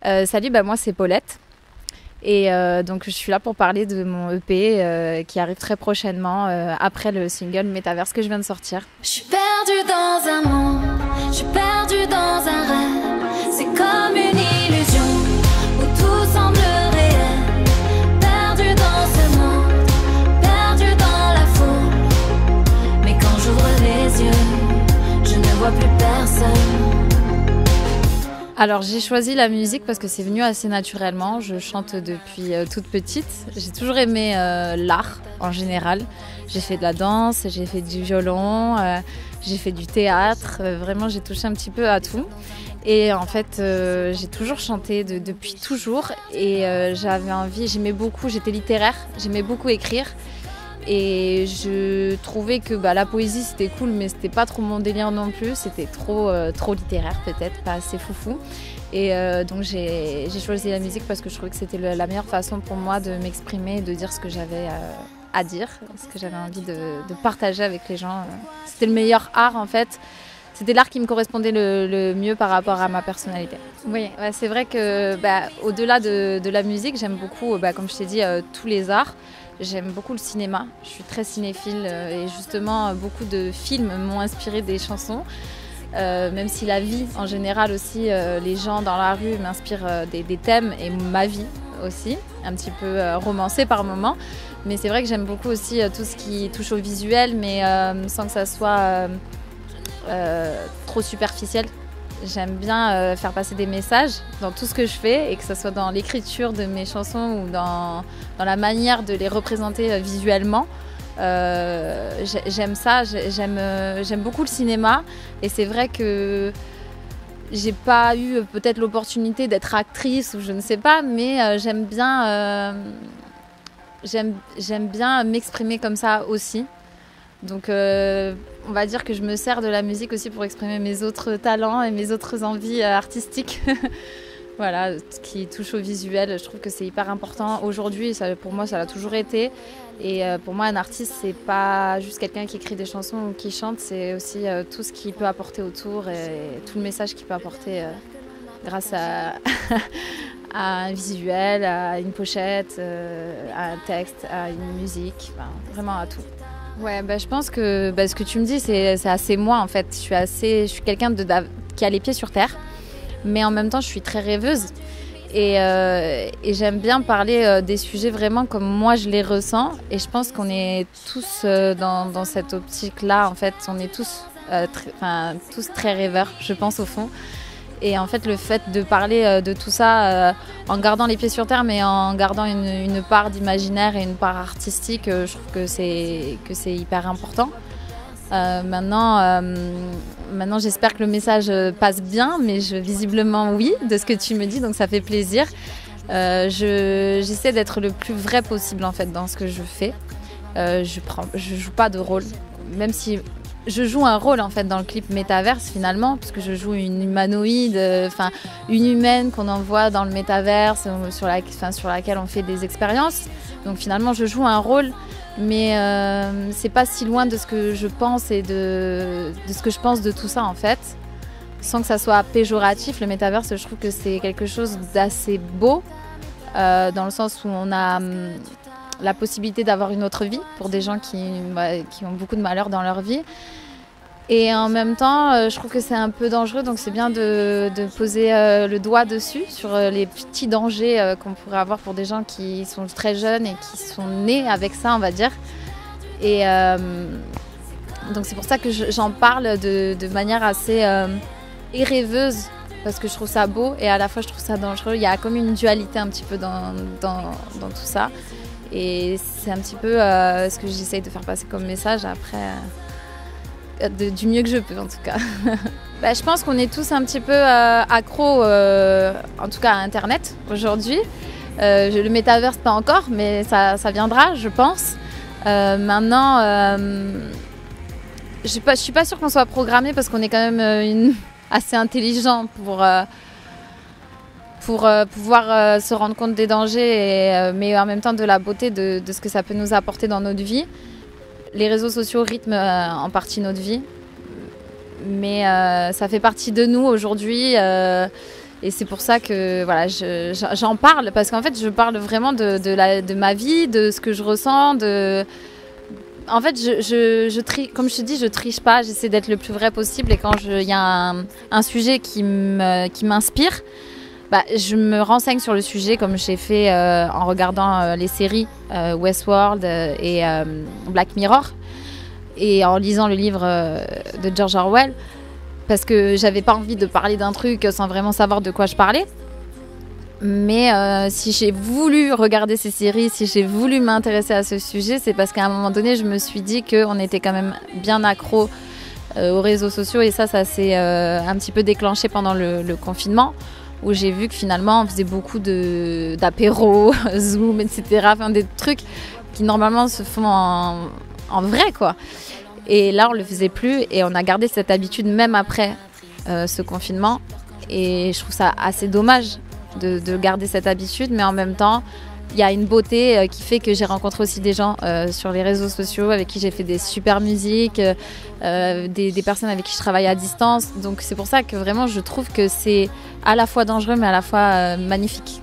Salut, moi c'est Paulette et donc je suis là pour parler de mon EP qui arrive très prochainement après le single Métaverse que je viens de sortir. Je suis perdue dans un monde, je suis perdue dans un rêve. C'est comme une illusion où tout semble réel. Perdue dans ce monde, perdue dans la foule. Mais quand j'ouvre les yeux, je ne vois plus personne. Alors j'ai choisi la musique parce que c'est venu assez naturellement. Je chante depuis toute petite. J'ai toujours aimé l'art en général. J'ai fait de la danse, j'ai fait du violon, j'ai fait du théâtre. Vraiment j'ai touché un petit peu à tout. Et en fait j'ai toujours chanté depuis toujours. Et j'avais envie, j'aimais beaucoup, j'étais littéraire, j'aimais beaucoup écrire. Et je trouvais que la poésie c'était cool, mais c'était pas trop mon délire non plus, c'était trop littéraire peut-être, pas assez foufou. Et donc j'ai choisi la musique parce que je trouvais que c'était la meilleure façon pour moi de m'exprimer et de dire ce que j'avais à dire, ce que j'avais envie de partager avec les gens. C'était le meilleur art en fait, c'était l'art qui me correspondait le mieux par rapport à ma personnalité. Oui, c'est vrai que au-delà de la musique, j'aime beaucoup, comme je t'ai dit, tous les arts. J'aime beaucoup le cinéma, je suis très cinéphile et justement beaucoup de films m'ont inspiré des chansons. Même si la vie en général aussi, les gens dans la rue m'inspirent des thèmes et ma vie aussi, un petit peu romancée par moments. Mais c'est vrai que j'aime beaucoup aussi tout ce qui touche au visuel, mais sans que ça soit trop superficiel. J'aime bien faire passer des messages dans tout ce que je fais et que ce soit dans l'écriture de mes chansons ou dans la manière de les représenter visuellement. J'aime ça, j'aime beaucoup le cinéma et c'est vrai que j'ai pas eu peut-être l'opportunité d'être actrice ou je ne sais pas, mais j'aime bien m'exprimer comme ça aussi. Donc on va dire que je me sers de la musique aussi pour exprimer mes autres talents et mes autres envies artistiques. Voilà, ce qui touche au visuel, je trouve que c'est hyper important. Aujourd'hui, pour moi, ça l'a toujours été. Et pour moi, un artiste, c'est pas juste quelqu'un qui écrit des chansons ou qui chante, c'est aussi tout ce qu'il peut apporter autour et tout le message qu'il peut apporter grâce à un visuel, à une pochette, à un texte, à une musique, vraiment à tout. Ouais, je pense que ce que tu me dis, c'est assez moi en fait. Je suis quelqu'un qui a les pieds sur terre, mais en même temps, je suis très rêveuse. Et j'aime bien parler des sujets vraiment comme moi je les ressens. Et je pense qu'on est tous dans cette optique-là, en fait. On est tous très rêveurs, je pense au fond. Et en fait, le fait de parler de tout ça en gardant les pieds sur terre, mais en gardant une part d'imaginaire et une part artistique, je trouve que c'est hyper important. Maintenant, j'espère que le message passe bien, mais visiblement oui, de ce que tu me dis, donc ça fait plaisir. J'essaie d'être le plus vrai possible en fait dans ce que je fais. Je joue pas de rôle, même si je joue un rôle en fait dans le clip Métaverse finalement, parce que je joue une humanoïde, une humaine qu'on envoie dans le Métaverse, sur laquelle on fait des expériences. Donc finalement je joue un rôle, mais c'est pas si loin de ce que je pense et de ce que je pense de tout ça en fait. Sans que ça soit péjoratif, le Métaverse, je trouve que c'est quelque chose d'assez beau, dans le sens où on a la possibilité d'avoir une autre vie pour des gens qui ont beaucoup de malheur dans leur vie. Et en même temps, je trouve que c'est un peu dangereux, donc c'est bien de poser le doigt dessus, sur les petits dangers qu'on pourrait avoir pour des gens qui sont très jeunes et qui sont nés avec ça, on va dire. Et donc c'est pour ça que j'en parle de manière assez rêveuse, parce que je trouve ça beau et à la fois je trouve ça dangereux. Il y a comme une dualité un petit peu dans tout ça. Et c'est un petit peu ce que j'essaye de faire passer comme message après, du mieux que je peux en tout cas. Je pense qu'on est tous un petit peu accros, en tout cas à Internet aujourd'hui. Le métaverse pas encore, mais ça viendra, je pense. Maintenant, je suis pas sûre qu'on soit programmé parce qu'on est quand même assez intelligent pour pouvoir se rendre compte des dangers, mais en même temps de la beauté de ce que ça peut nous apporter dans notre vie. Les réseaux sociaux rythment en partie notre vie, mais ça fait partie de nous aujourd'hui. Et c'est pour ça que voilà, j'en parle, parce qu'en fait, je parle vraiment de ma vie, de ce que je ressens. En fait, comme je te dis, je triche pas, j'essaie d'être le plus vrai possible. Et quand il y a un sujet qui m'inspire, je me renseigne sur le sujet, comme j'ai fait en regardant les séries Westworld et Black Mirror, et en lisant le livre de George Orwell. Parce que j'avais pas envie de parler d'un truc sans vraiment savoir de quoi je parlais. Mais si j'ai voulu regarder ces séries, si j'ai voulu m'intéresser à ce sujet, c'est parce qu'à un moment donné, je me suis dit qu'on était quand même bien accro aux réseaux sociaux. Et ça s'est un petit peu déclenché pendant le confinement, où j'ai vu que finalement, on faisait beaucoup d'apéros, Zoom, etc. Enfin, des trucs qui normalement se font en vrai, quoi. Et là, on ne le faisait plus et on a gardé cette habitude même après ce confinement. Et je trouve ça assez dommage de garder cette habitude. Mais en même temps, il y a une beauté qui fait que j'ai rencontré aussi des gens sur les réseaux sociaux avec qui j'ai fait des super musiques, des personnes avec qui je travaille à distance. Donc c'est pour ça que vraiment, je trouve que c'est à la fois dangereux mais à la fois magnifique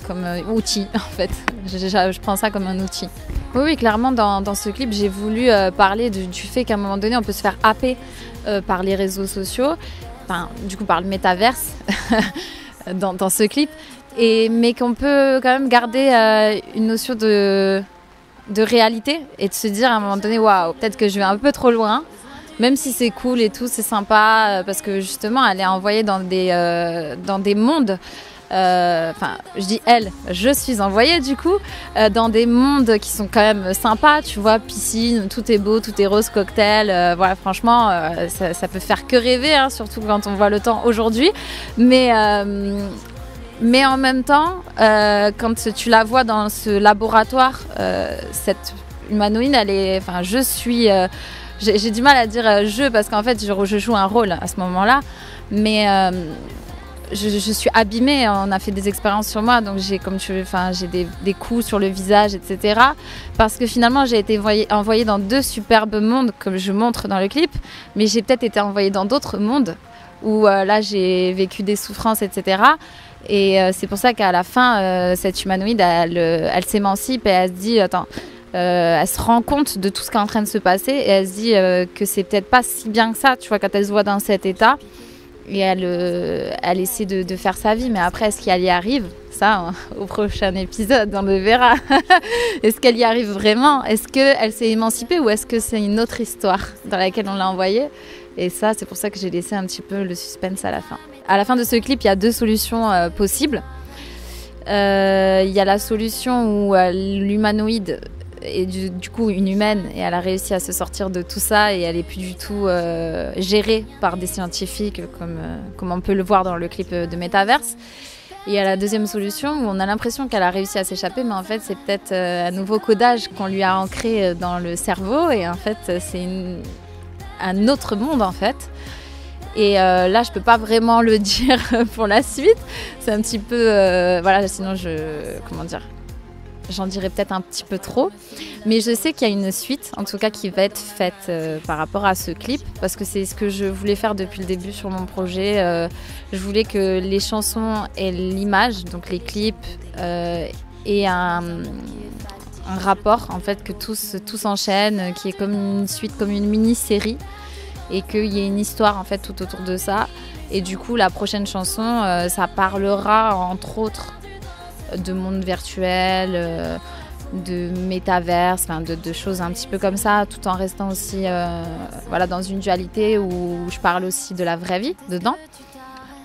comme outil, en fait. Je prends ça comme un outil. Oui, clairement, dans ce clip, j'ai voulu parler du fait qu'à un moment donné, on peut se faire happer par les réseaux sociaux, enfin, du coup, par le métaverse, dans ce clip, mais qu'on peut quand même garder une notion de réalité et de se dire à un moment donné, waouh, peut-être que je vais un peu trop loin, même si c'est cool et tout, c'est sympa, parce que justement, elle est envoyée dans des mondes. Je dis elle, je suis envoyée du coup dans des mondes qui sont quand même sympas, tu vois, piscine, tout est beau, tout est rose, cocktail, voilà, franchement, ça peut faire que rêver, hein, surtout quand on voit le temps aujourd'hui, mais en même temps, quand tu la vois dans ce laboratoire, cette humanoïde, j'ai du mal à dire je, parce qu'en fait je joue un rôle à ce moment-là, mais je suis abîmée, on a fait des expériences sur moi, donc j'ai des coups sur le visage, etc. Parce que finalement, j'ai été envoyée dans 2 superbes mondes, comme je montre dans le clip, mais j'ai peut-être été envoyée dans d'autres mondes, où là, j'ai vécu des souffrances, etc. Et c'est pour ça qu'à la fin, cette humanoïde, elle s'émancipe et elle se dit, elle se rend compte de tout ce qui est en train de se passer, et elle se dit que c'est peut-être pas si bien que ça, tu vois, quand elle se voit dans cet état. Et elle essaie de faire sa vie, mais après, est-ce qu'elle y arrive? Ça, au prochain épisode, on le verra. Est-ce qu'elle y arrive vraiment? Est-ce qu'elle s'est émancipée, ou est-ce que c'est une autre histoire dans laquelle on l'a envoyée? Et ça, c'est pour ça que j'ai laissé un petit peu le suspense à la fin. À la fin de ce clip, il y a 2 solutions possibles. Il y a la solution où l'humanoïde est du coup une humaine, et elle a réussi à se sortir de tout ça, et elle est plus du tout gérée par des scientifiques comme on peut le voir dans le clip de Metaverse. Et il y a la deuxième solution où on a l'impression qu'elle a réussi à s'échapper, mais en fait c'est peut-être un nouveau codage qu'on lui a ancré dans le cerveau, et en fait c'est un autre monde en fait. Et là je peux pas vraiment le dire pour la suite, c'est un petit peu voilà, sinon j'en dirais peut-être un petit peu trop, mais je sais qu'il y a une suite, en tout cas, qui va être faite par rapport à ce clip, parce que c'est ce que je voulais faire depuis le début sur mon projet. Je voulais que les chansons et l'image, donc les clips, aient un rapport, en fait, que tout s'enchaîne, qui est comme une suite, comme une mini-série, et qu'il y ait une histoire, en fait, tout autour de ça. Et du coup, la prochaine chanson, ça parlera, entre autres, de monde virtuel, de métaverse, de choses un petit peu comme ça, tout en restant aussi dans une dualité où je parle aussi de la vraie vie dedans.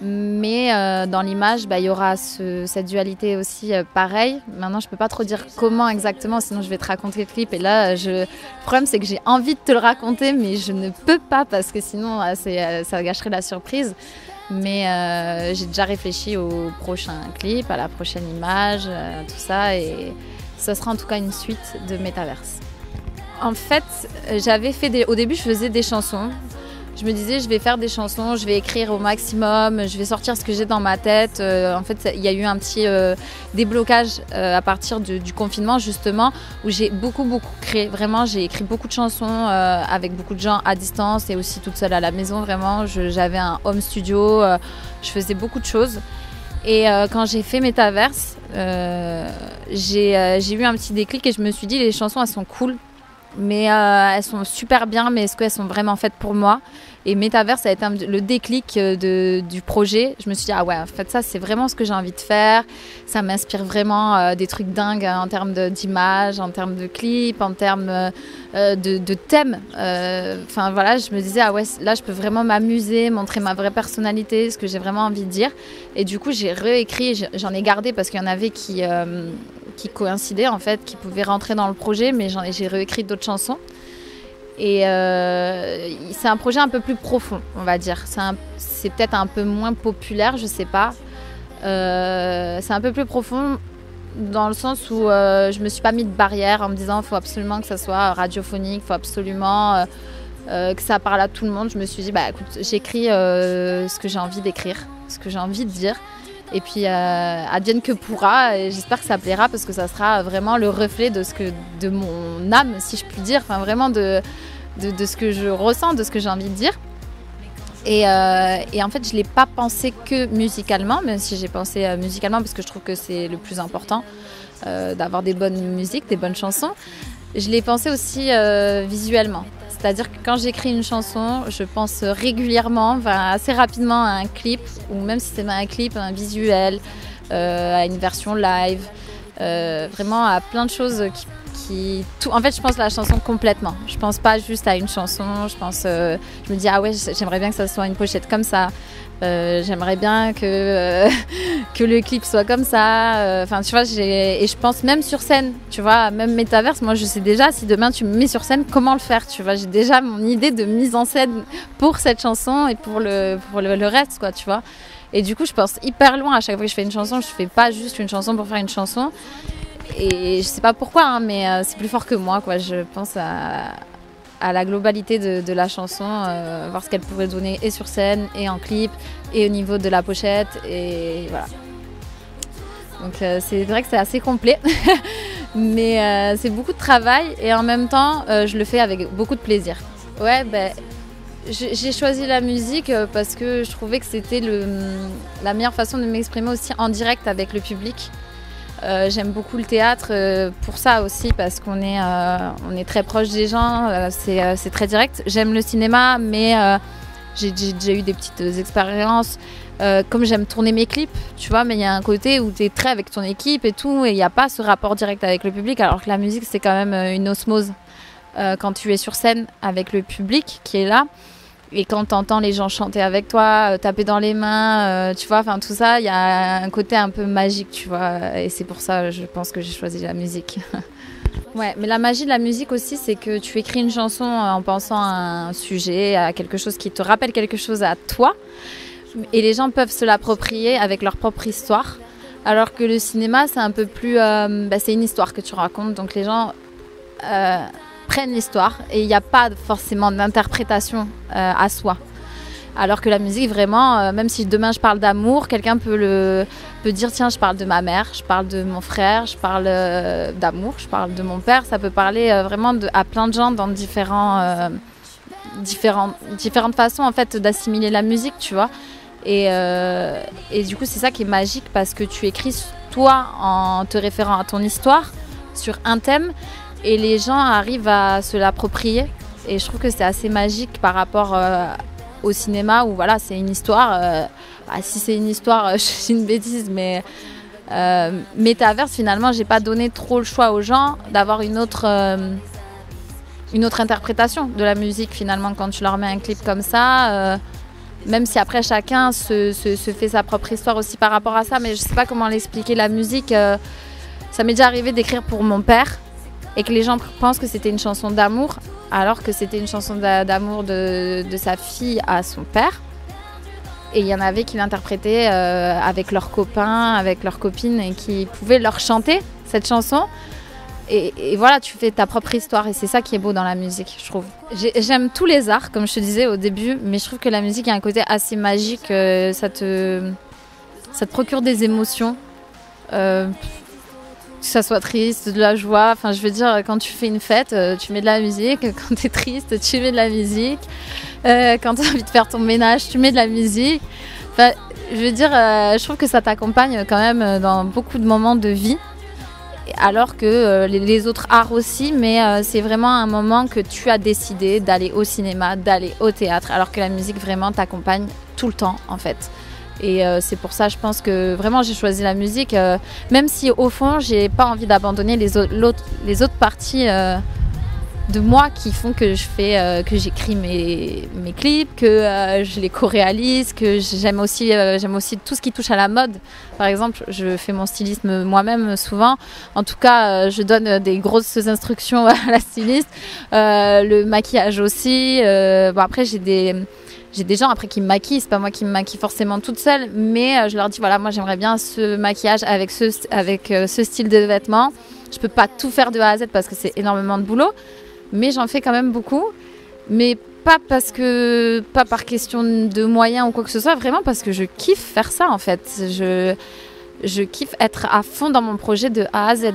Mais dans l'image, il y aura cette dualité aussi pareil. Maintenant, je peux pas trop dire comment exactement, sinon je vais te raconter le clip. Et là, le problème, c'est que j'ai envie de te le raconter, mais je ne peux pas, parce que sinon, ça gâcherait la surprise. Mais j'ai déjà réfléchi au prochain clip, à la prochaine image, tout ça, et ça sera en tout cas une suite de Metaverse. En fait, au début, je faisais des chansons. je me disais je vais faire des chansons, je vais écrire au maximum, je vais sortir ce que j'ai dans ma tête. En fait, il y a eu un petit déblocage à partir du confinement justement, où j'ai beaucoup créé. Vraiment, j'ai écrit beaucoup de chansons avec beaucoup de gens à distance et aussi toute seule à la maison. Vraiment, j'avais un home studio, je faisais beaucoup de choses. Et quand j'ai fait Metaverse, j'ai eu un petit déclic et je me suis dit les chansons elles sont cool, mais elles sont super bien, mais est-ce qu'elles sont vraiment faites pour moi? Et Metaverse, ça a été le déclic du projet. Je me suis dit, ah ouais, en fait, ça, c'est vraiment ce que j'ai envie de faire. Ça m'inspire vraiment des trucs dingues en termes d'images, en termes de clips, en termes de thèmes. Enfin, voilà, je me disais, ah ouais, là, je peux vraiment m'amuser, montrer ma vraie personnalité, ce que j'ai vraiment envie de dire. Et du coup, j'ai réécrit, j'en ai gardé parce qu'il y en avait qui coïncidaient, en fait, qui pouvaient rentrer dans le projet, mais j'ai réécrit d'autres chansons. Et c'est un projet un peu plus profond, on va dire. C'est peut-être un peu moins populaire, je sais pas. C'est un peu plus profond dans le sens où je me suis pas mis de barrière en me disant il faut absolument que ça soit radiophonique, il faut absolument que ça parle à tout le monde. Je me suis dit, bah écoute, j'écris ce que j'ai envie d'écrire, ce que j'ai envie de dire. Et puis advienne que pourra, et j'espère que ça plaira parce que ça sera vraiment le reflet de mon âme, si je puis dire, enfin vraiment de ce que je ressens, de ce que j'ai envie de dire. Et en fait, je ne l'ai pas pensé que musicalement, même si j'ai pensé musicalement parce que je trouve que c'est le plus important, d'avoir des bonnes musiques, des bonnes chansons. Je l'ai pensé aussi visuellement. C'est-à-dire que quand j'écris une chanson, je pense régulièrement, assez rapidement à un clip, ou même si c'est pas un clip, un visuel, à une version live, vraiment à plein de choses en fait, je pense à la chanson complètement. Je pense pas juste à une chanson. Je me dis, ah ouais, j'aimerais bien que ça soit une pochette comme ça. J'aimerais bien que le clip soit comme ça. Enfin, tu vois, et je pense même sur scène, tu vois, même Metaverse, moi je sais déjà si demain tu me mets sur scène, comment le faire, tu vois. J'ai déjà mon idée de mise en scène pour cette chanson et pour le reste, quoi, tu vois. Et du coup, je pense hyper loin à chaque fois que je fais une chanson. Je fais pas juste une chanson pour faire une chanson. Et je sais pas pourquoi, hein, mais c'est plus fort que moi, quoi. Je pense à la globalité de la chanson, voir ce qu'elle pourrait donner et sur scène, et en clip, et au niveau de la pochette, et voilà. Donc c'est vrai que c'est assez complet, mais c'est beaucoup de travail, et en même temps, je le fais avec beaucoup de plaisir. Ouais, j'ai choisi la musique parce que je trouvais que c'était la meilleure façon de m'exprimer aussi en direct avec le public. J'aime beaucoup le théâtre pour ça aussi, parce qu'on est très proche des gens, c'est très direct. J'aime le cinéma, mais j'ai déjà eu des petites expériences. Comme j'aime tourner mes clips, tu vois, mais il y a un côté où tu es très avec ton équipe et tout, et il n'y a pas ce rapport direct avec le public, alors que la musique, c'est quand même une osmose quand tu es sur scène avec le public qui est là. Et quand tu entends les gens chanter avec toi, taper dans les mains, tu vois, enfin tout ça, il y a un côté un peu magique, tu vois. Et c'est pour ça, je pense que j'ai choisi la musique. Ouais, mais la magie de la musique aussi, c'est que tu écris une chanson en pensant à un sujet, à quelque chose qui te rappelle quelque chose à toi. Et les gens peuvent se l'approprier avec leur propre histoire. Alors que le cinéma, c'est un peu plus... c'est une histoire que tu racontes, donc les gens... prennent l'histoire et il n'y a pas forcément d'interprétation à soi. Alors que la musique, vraiment, même si demain je parle d'amour, quelqu'un peut dire tiens, je parle de ma mère, je parle de mon frère, je parle d'amour, je parle de mon père. Ça peut parler vraiment à plein de gens dans différentes façons en fait d'assimiler la musique, tu vois. Et du coup, c'est ça qui est magique, parce que tu écris toi en te référant à ton histoire sur un thème. Et les gens arrivent à se l'approprier. Et je trouve que c'est assez magique par rapport au cinéma, où voilà, c'est une histoire. Si c'est une histoire, je suis une bêtise, mais Metaverse, finalement, j'ai pas donné trop le choix aux gens d'avoir une autre interprétation de la musique, finalement, quand tu leur mets un clip comme ça. Même si après, chacun se fait sa propre histoire aussi par rapport à ça. Mais je sais pas comment l'expliquer. La musique, ça m'est déjà arrivé d'écrire pour mon père, et que les gens pensent que c'était une chanson d'amour, alors que c'était une chanson d'amour de sa fille à son père. Et il y en avait qui l'interprétaient avec leurs copains, avec leurs copines, et qui pouvaient leur chanter cette chanson. Et voilà, tu fais ta propre histoire et c'est ça qui est beau dans la musique, je trouve. J'aime tous les arts, comme je te disais au début, mais je trouve que la musique a un côté assez magique. Ça te procure des émotions, que ça soit triste, de la joie. Enfin, je veux dire, quand tu fais une fête, tu mets de la musique. Quand tu es triste, tu mets de la musique. Quand tu as envie de faire ton ménage, tu mets de la musique. Enfin, je veux dire, je trouve que ça t'accompagne quand même dans beaucoup de moments de vie. Alors que les autres arts aussi, mais c'est vraiment un moment que tu as décidé d'aller au cinéma, d'aller au théâtre, alors que la musique vraiment t'accompagne tout le temps en fait. Et c'est pour ça, je pense que vraiment j'ai choisi la musique, même si au fond j'ai pas envie d'abandonner les autres parties de moi qui font que que j'écris mes clips, que je les co-réalise, que j'aime aussi tout ce qui touche à la mode. Par exemple, je fais mon stylisme moi-même souvent. En tout cas, je donne des grosses instructions à la styliste. Le maquillage aussi. Bon, après, j'ai des gens après qui me maquillent, c'est pas moi qui me maquille forcément toute seule, mais je leur dis voilà, moi j'aimerais bien ce maquillage avec ce style de vêtements. Je peux pas tout faire de A à Z parce que c'est énormément de boulot. Mais j'en fais quand même beaucoup, mais pas par question de moyens ou quoi que ce soit, vraiment parce que je kiffe faire ça en fait. Je kiffe être à fond dans mon projet de A à Z,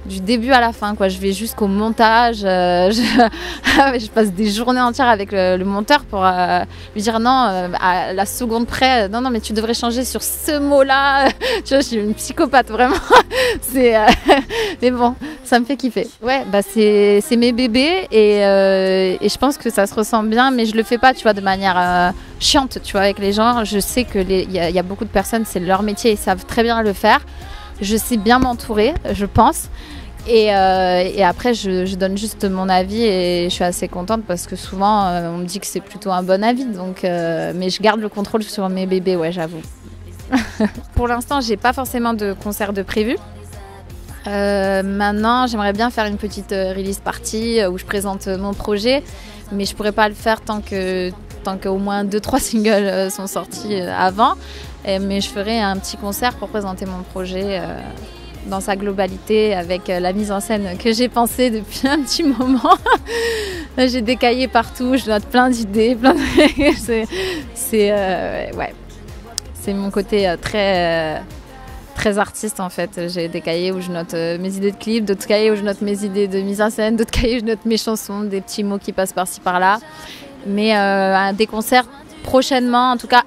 du début à la fin, quoi. Je vais jusqu'au montage, je passe des journées entières avec le monteur pour lui dire non, à la seconde près, non mais tu devrais changer sur ce mot-là. Tu vois, je suis une psychopathe vraiment. Mais bon, ça me fait kiffer. Ouais, bah c'est mes bébés et je pense que ça se ressent bien, mais je le fais pas, tu vois, de manière chiante, tu vois, avec les gens. Je sais que y a beaucoup de personnes, c'est leur métier, ils savent très bien le faire. Je sais bien m'entourer, je pense. Et après, je donne juste mon avis et je suis assez contente parce que souvent, on me dit que c'est plutôt un bon avis. Donc, mais je garde le contrôle sur mes bébés, ouais, j'avoue. Pour l'instant, j'ai pas forcément de concert de prévu. Maintenant, j'aimerais bien faire une petite release party où je présente mon projet. Mais je pourrais pas le faire tant qu'au moins 2-3 singles sont sortis avant. Mais je ferai un petit concert pour présenter mon projet dans sa globalité avec la mise en scène que j'ai pensée depuis un petit moment. J'ai des cahiers partout, je note plein d'idées, ouais. C'est mon côté très artiste en fait. J'ai des cahiers où je note mes idées de clips, d'autres cahiers où je note mes idées de mise en scène, d'autres cahiers où je note mes chansons, des petits mots qui passent par-ci par-là. Mais des concerts prochainement, en tout cas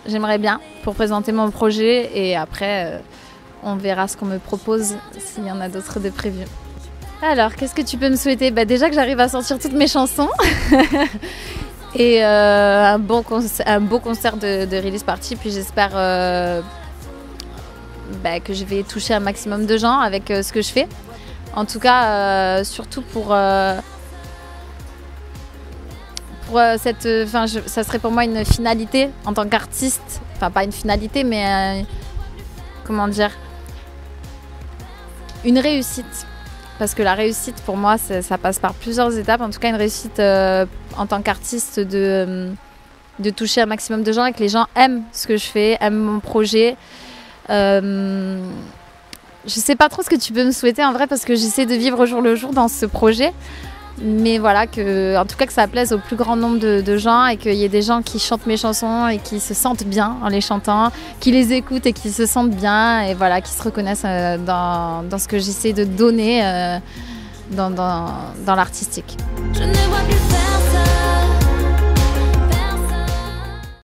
j'aimerais bien pour présenter mon projet et après on verra ce qu'on me propose s'il y en a d'autres de prévus. Alors, qu'est-ce que tu peux me souhaiter? Bah, déjà que j'arrive à sortir toutes mes chansons et un beau concert de release party, puis j'espère que je vais toucher un maximum de gens avec ce que je fais. En tout cas, surtout pour ça serait pour moi une finalité en tant qu'artiste. Enfin, pas une finalité, mais comment dire, une réussite. Parce que la réussite, pour moi, ça passe par plusieurs étapes. En tout cas, une réussite en tant qu'artiste de toucher un maximum de gens et que les gens aiment ce que je fais, aiment mon projet. Je sais pas trop ce que tu peux me souhaiter en vrai parce que j'essaie de vivre au jour le jour dans ce projet. Mais voilà, en tout cas que ça plaise au plus grand nombre de gens et qu'il y ait des gens qui chantent mes chansons et qui se sentent bien en les chantant, qui les écoutent et qui se sentent bien et voilà, qui se reconnaissent dans ce que j'essaie de donner dans l'artistique. Je ne vois plus